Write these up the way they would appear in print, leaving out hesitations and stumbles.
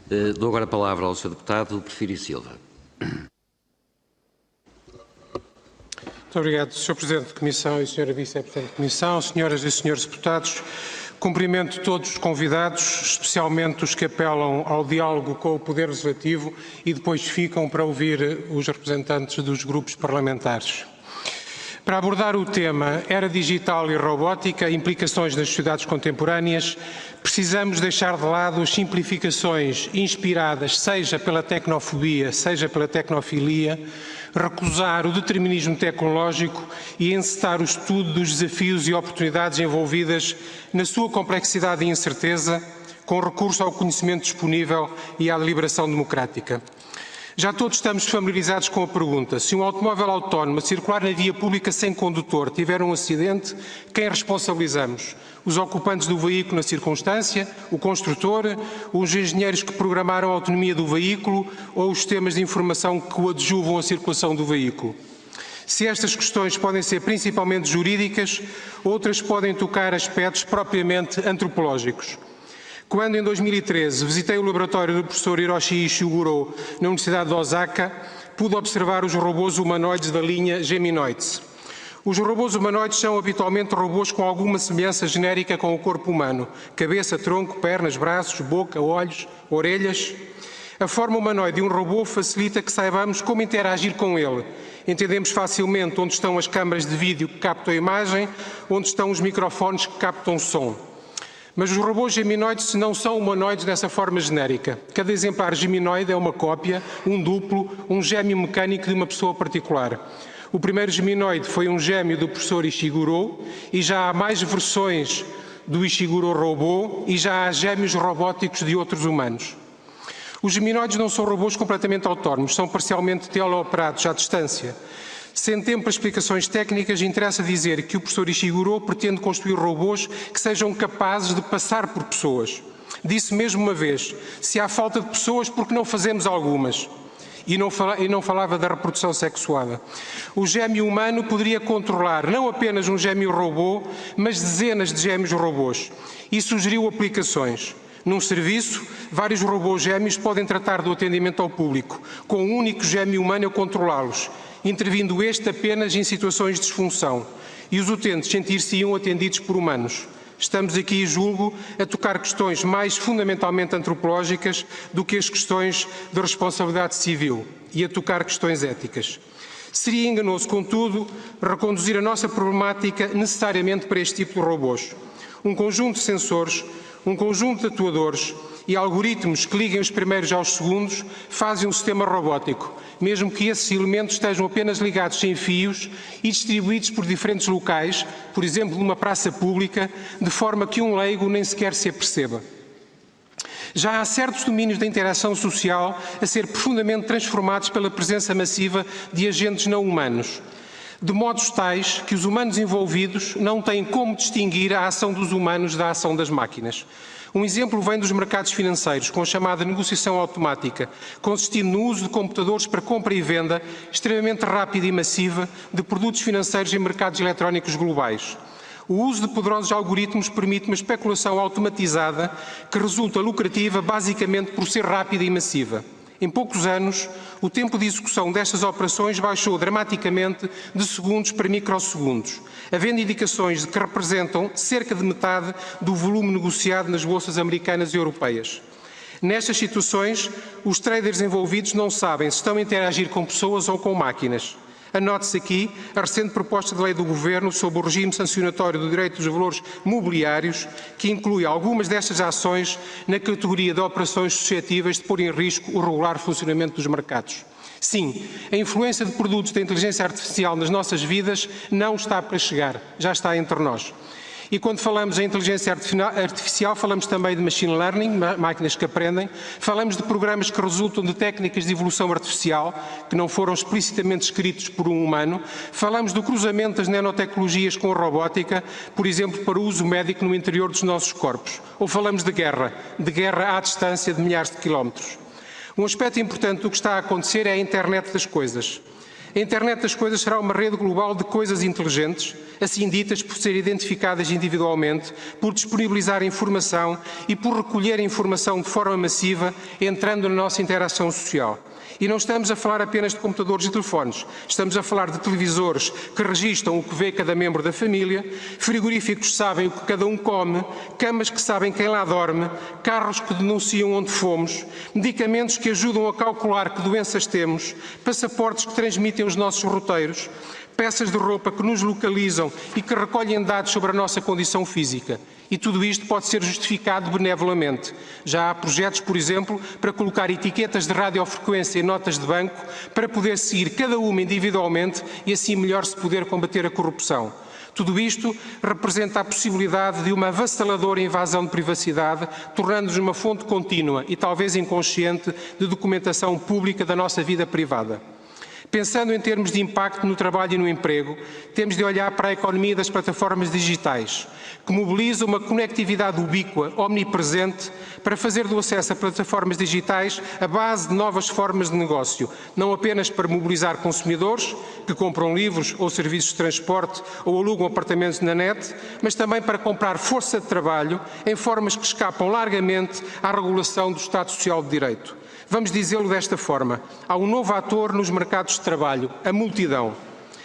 Dou agora a palavra ao Sr. Deputado Porfírio Silva. Muito obrigado, Sr. Presidente de Comissão e Sra. Vice-Presidente de Comissão, senhoras e senhores deputados. Cumprimento todos os convidados, especialmente os que apelam ao diálogo com o Poder Legislativo e depois ficam para ouvir os representantes dos grupos parlamentares. Para abordar o tema Era Digital e Robótica, implicações nas sociedades contemporâneas, precisamos deixar de lado as simplificações inspiradas, seja pela tecnofobia, seja pela tecnofilia, recusar o determinismo tecnológico e encetar o estudo dos desafios e oportunidades envolvidas na sua complexidade e incerteza, com recurso ao conhecimento disponível e à deliberação democrática. Já todos estamos familiarizados com a pergunta: se um automóvel autónomo a circular na via pública sem condutor tiver um acidente, quem responsabilizamos? Os ocupantes do veículo na circunstância, o construtor, os engenheiros que programaram a autonomia do veículo ou os sistemas de informação que coadjuvam a circulação do veículo? Se estas questões podem ser principalmente jurídicas, outras podem tocar aspectos propriamente antropológicos. Quando, em 2013, visitei o laboratório do professor Hiroshi Ishiguro na Universidade de Osaka, pude observar os robôs humanoides da linha Geminoids. Os robôs humanoides são habitualmente robôs com alguma semelhança genérica com o corpo humano: cabeça, tronco, pernas, braços, boca, olhos, orelhas. A forma humanoide de um robô facilita que saibamos como interagir com ele. Entendemos facilmente onde estão as câmaras de vídeo que captam a imagem, onde estão os microfones que captam o som. Mas os robôs geminoides não são humanoides dessa forma genérica. Cada exemplar geminoide é uma cópia, um duplo, um gêmeo mecânico de uma pessoa particular. O primeiro geminoide foi um gêmeo do professor Ishiguro e já há mais versões do Ishiguro robô e já há gêmeos robóticos de outros humanos. Os geminoides não são robôs completamente autónomos, são parcialmente teleoperados à distância. Sem tempo para explicações técnicas, interessa dizer que o professor Ishiguro pretende construir robôs que sejam capazes de passar por pessoas. Disse mesmo uma vez: se há falta de pessoas, por que não fazemos algumas? E não falava da reprodução sexuada. O gêmeo humano poderia controlar não apenas um gêmeo robô, mas dezenas de gêmeos robôs. E sugeriu aplicações. Num serviço, vários robôs gêmeos podem tratar do atendimento ao público, com um único gêmeo humano a controlá-los, intervindo este apenas em situações de disfunção, e os utentes sentir-se-iam atendidos por humanos. Estamos aqui, julgo, a tocar questões mais fundamentalmente antropológicas do que as questões de responsabilidade civil e a tocar questões éticas. Seria enganoso, contudo, reconduzir a nossa problemática necessariamente para este tipo de robôs. Um conjunto de sensores, um conjunto de atuadores e algoritmos que liguem os primeiros aos segundos fazem um sistema robótico, mesmo que esses elementos estejam apenas ligados sem fios e distribuídos por diferentes locais, por exemplo, numa praça pública, de forma que um leigo nem sequer se aperceba. Já há certos domínios da interação social a ser profundamente transformados pela presença massiva de agentes não humanos, de modos tais que os humanos envolvidos não têm como distinguir a ação dos humanos da ação das máquinas. Um exemplo vem dos mercados financeiros, com a chamada negociação automática, consistindo no uso de computadores para compra e venda extremamente rápida e massiva de produtos financeiros em mercados eletrónicos globais. O uso de poderosos algoritmos permite uma especulação automatizada que resulta lucrativa basicamente por ser rápida e massiva. Em poucos anos, o tempo de execução destas operações baixou dramaticamente de segundos para microsegundos, havendo indicações de que representam cerca de metade do volume negociado nas bolsas americanas e europeias. Nestas situações, os traders envolvidos não sabem se estão a interagir com pessoas ou com máquinas. Anote-se aqui a recente proposta de lei do Governo sobre o regime sancionatório do direito dos valores mobiliários, que inclui algumas destas ações na categoria de operações suscetíveis de pôr em risco o regular funcionamento dos mercados. Sim, a influência de produtos da inteligência artificial nas nossas vidas não está para chegar, já está entre nós. E quando falamos em inteligência artificial, falamos também de machine learning, máquinas que aprendem, falamos de programas que resultam de técnicas de evolução artificial, que não foram explicitamente escritos por um humano, falamos do cruzamento das nanotecnologias com a robótica, por exemplo, para o uso médico no interior dos nossos corpos, ou falamos de guerra à distância de milhares de quilómetros. Um aspecto importante do que está a acontecer é a internet das coisas. A internet das coisas será uma rede global de coisas inteligentes, assim ditas por serem identificadas individualmente, por disponibilizar informação e por recolher informação de forma massiva, entrando na nossa interação social. E não estamos a falar apenas de computadores e telefones, estamos a falar de televisores que registram o que vê cada membro da família, frigoríficos que sabem o que cada um come, camas que sabem quem lá dorme, carros que denunciam onde fomos, medicamentos que ajudam a calcular que doenças temos, passaportes que transmitem os nossos roteiros, peças de roupa que nos localizam e que recolhem dados sobre a nossa condição física. E tudo isto pode ser justificado benevolamente. Já há projetos, por exemplo, para colocar etiquetas de radiofrequência em notas de banco para poder seguir cada uma individualmente e assim melhor se poder combater a corrupção. Tudo isto representa a possibilidade de uma avassaladora invasão de privacidade, tornando-nos uma fonte contínua e talvez inconsciente de documentação pública da nossa vida privada. Pensando em termos de impacto no trabalho e no emprego, temos de olhar para a economia das plataformas digitais, que mobiliza uma conectividade ubíqua, omnipresente, para fazer do acesso a plataformas digitais a base de novas formas de negócio, não apenas para mobilizar consumidores, que compram livros ou serviços de transporte ou alugam apartamentos na net, mas também para comprar força de trabalho em formas que escapam largamente à regulação do Estado Social de Direito. Vamos dizê-lo desta forma: há um novo ator nos mercados de trabalho, a multidão.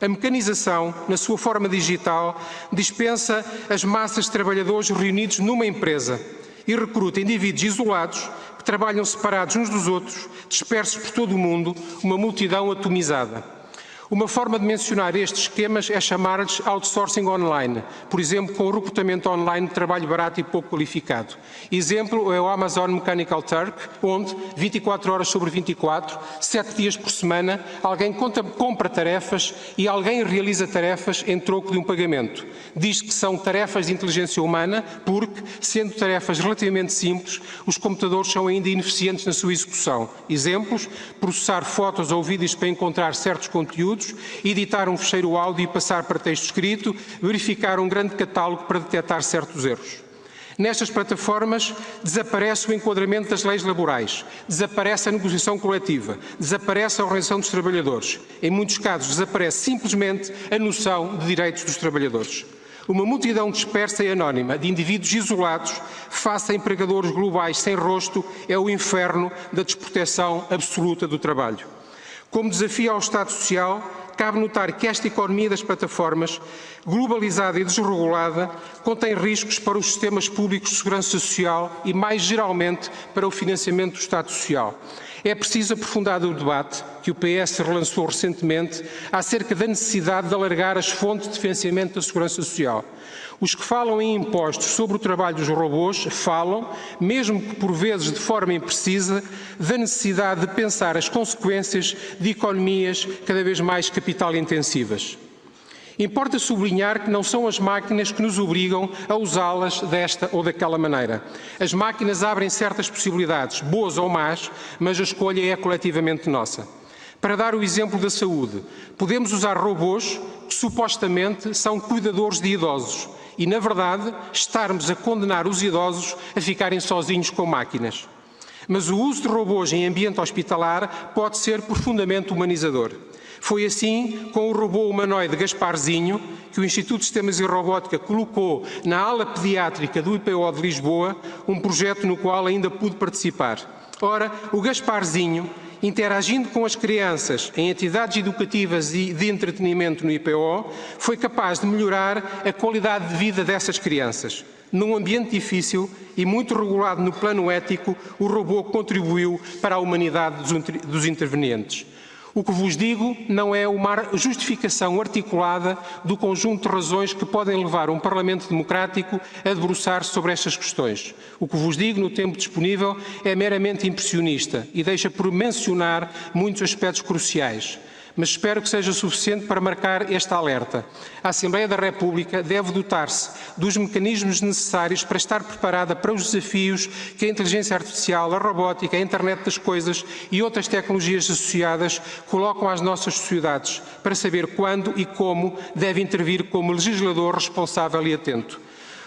A mecanização, na sua forma digital, dispensa as massas de trabalhadores reunidos numa empresa e recruta indivíduos isolados que trabalham separados uns dos outros, dispersos por todo o mundo, uma multidão atomizada. Uma forma de mencionar estes esquemas é chamar-lhes outsourcing online, por exemplo, com o recrutamento online de trabalho barato e pouco qualificado. Exemplo é o Amazon Mechanical Turk, onde, 24 horas sobre 24, 7 dias por semana, alguém compra tarefas e alguém realiza tarefas em troco de um pagamento. Diz que são tarefas de inteligência humana porque, sendo tarefas relativamente simples, os computadores são ainda ineficientes na sua execução. Exemplos: processar fotos ou vídeos para encontrar certos conteúdos, editar um fecheiro áudio e passar para texto escrito, verificar um grande catálogo para detectar certos erros. Nestas plataformas desaparece o enquadramento das leis laborais, desaparece a negociação coletiva, desaparece a organização dos trabalhadores. Em muitos casos desaparece simplesmente a noção de direitos dos trabalhadores. Uma multidão dispersa e anónima de indivíduos isolados face a empregadores globais sem rosto é o inferno da desproteção absoluta do trabalho. Como desafio ao Estado Social, cabe notar que esta economia das plataformas, globalizada e desregulada, contém riscos para os sistemas públicos de segurança social e, mais geralmente, para o financiamento do Estado Social. É preciso aprofundar o debate, que o PS relançou recentemente, acerca da necessidade de alargar as fontes de financiamento da segurança social. Os que falam em impostos sobre o trabalho dos robôs falam, mesmo que por vezes de forma imprecisa, da necessidade de pensar as consequências de economias cada vez mais capital-intensivas. Importa sublinhar que não são as máquinas que nos obrigam a usá-las desta ou daquela maneira. As máquinas abrem certas possibilidades, boas ou más, mas a escolha é coletivamente nossa. Para dar o exemplo da saúde, podemos usar robôs que supostamente são cuidadores de idosos e, na verdade, estarmos a condenar os idosos a ficarem sozinhos com máquinas. Mas o uso de robôs em ambiente hospitalar pode ser profundamente humanizador. Foi assim com o robô humanoide Gasparzinho, que o Instituto de Sistemas e Robótica colocou na ala pediátrica do IPO de Lisboa, um projeto no qual ainda pude participar. Ora, o Gasparzinho, interagindo com as crianças em atividades educativas e de entretenimento no IPO, foi capaz de melhorar a qualidade de vida dessas crianças. Num ambiente difícil e muito regulado no plano ético, o robô contribuiu para a humanidade dos intervenientes. O que vos digo não é uma justificação articulada do conjunto de razões que podem levar um Parlamento democrático a debruçar-se sobre estas questões. O que vos digo, no tempo disponível, é meramente impressionista e deixa por mencionar muitos aspectos cruciais. Mas espero que seja suficiente para marcar este alerta. A Assembleia da República deve dotar-se dos mecanismos necessários para estar preparada para os desafios que a inteligência artificial, a robótica, a internet das coisas e outras tecnologias associadas colocam às nossas sociedades, para saber quando e como deve intervir como legislador responsável e atento.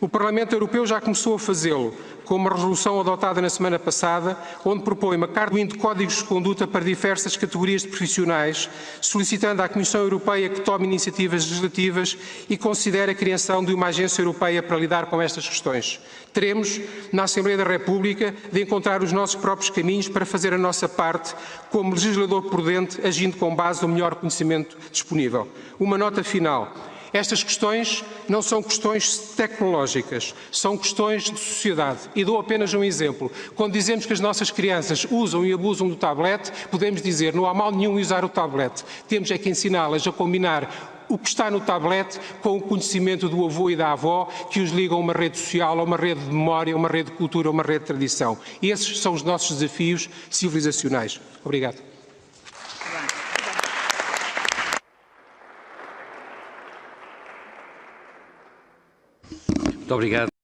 O Parlamento Europeu já começou a fazê-lo, com uma resolução adotada na semana passada, onde propõe uma carta de códigos de conduta para diversas categorias de profissionais, solicitando à Comissão Europeia que tome iniciativas legislativas e considere a criação de uma agência europeia para lidar com estas questões. Teremos, na Assembleia da República, de encontrar os nossos próprios caminhos para fazer a nossa parte como legislador prudente, agindo com base no melhor conhecimento disponível. Uma nota final. Estas questões não são questões tecnológicas, são questões de sociedade. E dou apenas um exemplo. Quando dizemos que as nossas crianças usam e abusam do tablet, podemos dizer não há mal nenhum em usar o tablet. Temos é que ensiná-las a combinar o que está no tablet com o conhecimento do avô e da avó que os ligam a uma rede social, a uma rede de memória, a uma rede de cultura, a uma rede de tradição. E esses são os nossos desafios civilizacionais. Obrigado. Muito obrigado.